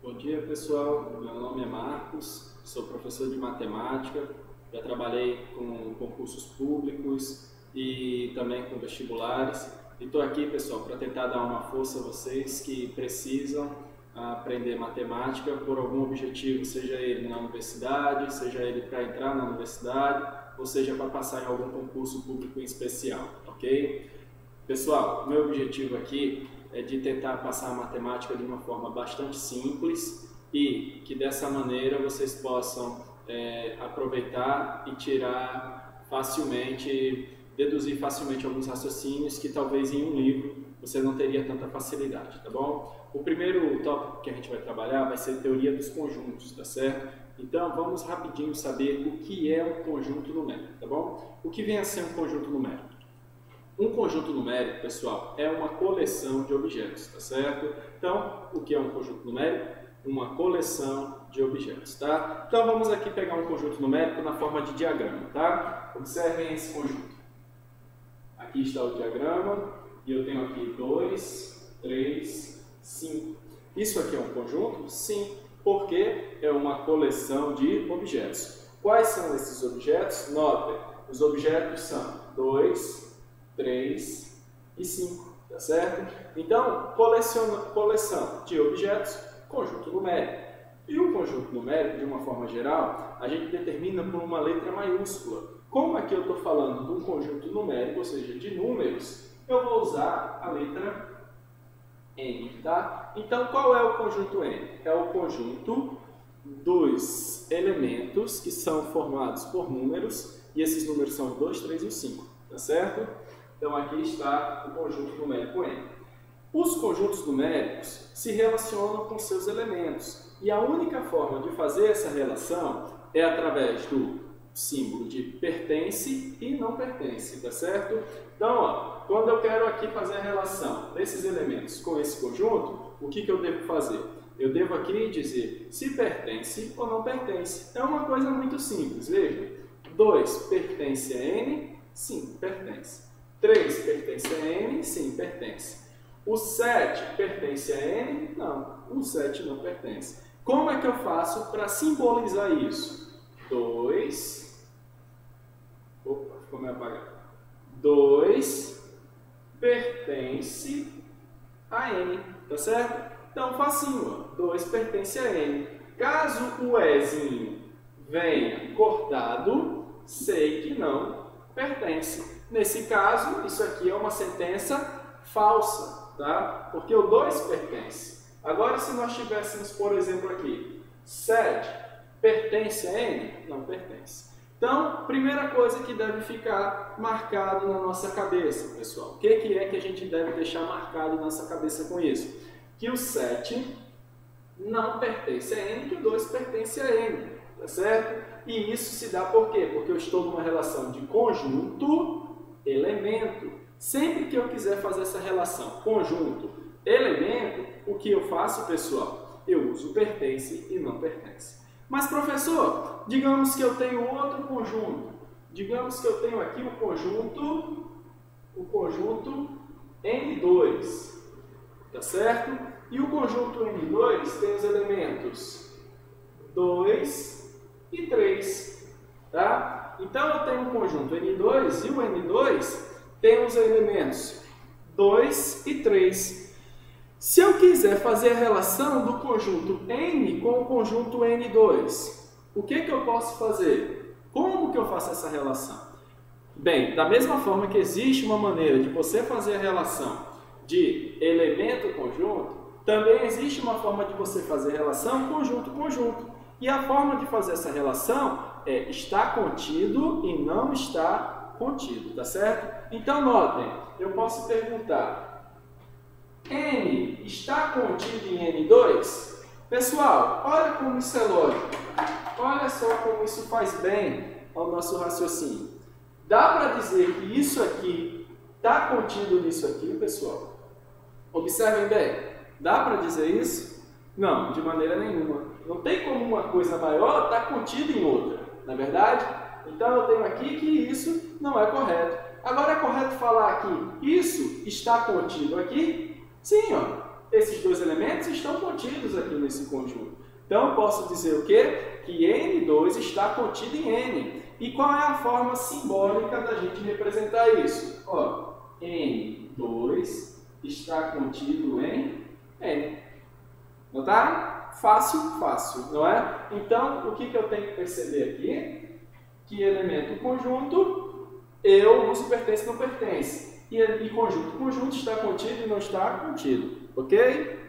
Bom dia, pessoal. Meu nome é Marcos, sou professor de matemática, já trabalhei com concursos públicos e também com vestibulares. E estou aqui, pessoal, para tentar dar uma força a vocês que precisam aprender matemática por algum objetivo, seja ele na universidade, seja ele para entrar na universidade, ou seja para passar em algum concurso público em especial, ok? Pessoal, meu objetivo aqui é de tentar passar a matemática de uma forma bastante simples e que dessa maneira vocês possam aproveitar e tirar facilmente, deduzir facilmente alguns raciocínios que talvez em um livro você não teria tanta facilidade, tá bom? O primeiro tópico que a gente vai trabalhar vai ser teoria dos conjuntos, tá certo? Então vamos rapidinho saber o que é um conjunto numérico, tá bom? O que vem a ser um conjunto numérico? Um conjunto numérico, pessoal, é uma coleção de objetos, tá certo? Então, o que é um conjunto numérico? Uma coleção de objetos, tá? Então, vamos aqui pegar um conjunto numérico na forma de diagrama, tá? Observem esse conjunto. Aqui está o diagrama e eu tenho aqui 2, 3, 5. Isso aqui é um conjunto? Sim, porque é uma coleção de objetos. Quais são esses objetos? Notem, os objetos são 2, 3 e 5, tá certo? Então, coleção de objetos, conjunto numérico. E o conjunto numérico, de uma forma geral, a gente determina por uma letra maiúscula. Como aqui eu estou falando de um conjunto numérico, ou seja, de números, eu vou usar a letra N, tá? Então, qual é o conjunto N? É o conjunto dos elementos que são formados por números, e esses números são o 2, 3 e o 5, tá certo? Então, aqui está o conjunto numérico N. Os conjuntos numéricos se relacionam com seus elementos. E a única forma de fazer essa relação é através do símbolo de pertence e não pertence, tá certo? Então, ó, quando eu quero aqui fazer a relação desses elementos com esse conjunto, o que eu devo fazer? Eu devo aqui dizer se pertence ou não pertence. É uma coisa muito simples, veja. 2 pertence a N? Sim, pertence. 3 pertence a N? Sim, pertence. O 7 pertence a N? Não, o 7 não pertence. Como é que eu faço para simbolizar isso? 2... Opa, ficou meio apagado. 2 pertence a N, tá certo? Então, facinho, ó. 2 pertence a N. Caso o Ezinho venha cortado, sei que não pertence. Nesse caso, isso aqui é uma sentença falsa, tá? Porque o 2 pertence. Agora, se nós tivéssemos, por exemplo, aqui, 7 pertence a N? Não pertence. Então, primeira coisa que deve ficar marcado na nossa cabeça, pessoal. O que é que a gente deve deixar marcado na nossa cabeça com isso? Que o 7 não pertence a N, que o 2 pertence a N, tá certo? E isso se dá por quê? Porque eu estou numa relação de conjunto elemento. Sempre que eu quiser fazer essa relação conjunto, elemento, o que eu faço, pessoal? Eu uso pertence e não pertence. Mas, professor, digamos que eu tenho outro conjunto. Digamos que eu tenho aqui o conjunto N2, tá certo? E o conjunto N2 tem os elementos 2 e 3, tá? Então, eu tenho um conjunto N2 e o N2 tem os elementos 2 e 3. Se eu quiser fazer a relação do conjunto N com o conjunto N2, o que eu posso fazer? Como que eu faço essa relação? Bem, da mesma forma que existe uma maneira de você fazer a relação de elemento-conjunto, também existe uma forma de você fazer a relação conjunto-conjunto. E a forma de fazer essa relação é está contido e não está contido, tá certo? Então, notem, eu posso perguntar, N está contido em N2? Pessoal, olha como isso é lógico. Olha só como isso faz bem ao nosso raciocínio. Dá para dizer que isso aqui está contido nisso aqui, pessoal? Observem bem. Dá para dizer isso? Não, de maneira nenhuma. Não tem como uma coisa maior estar contida em outra, não é verdade? Então eu tenho aqui que isso não é correto. Agora é correto falar que isso está contido aqui? Sim, ó. esses dois elementos estão contidos aqui nesse conjunto. Então, eu posso dizer o quê? Que N2 está contido em N. E qual é a forma simbólica da gente representar isso? Ó, N2 está contido em N. Notaram? Fácil, fácil, não é? Então, o que eu tenho que perceber aqui? Que elemento conjunto, eu uso pertence e não pertence. E conjunto está contido e não está contido. Ok?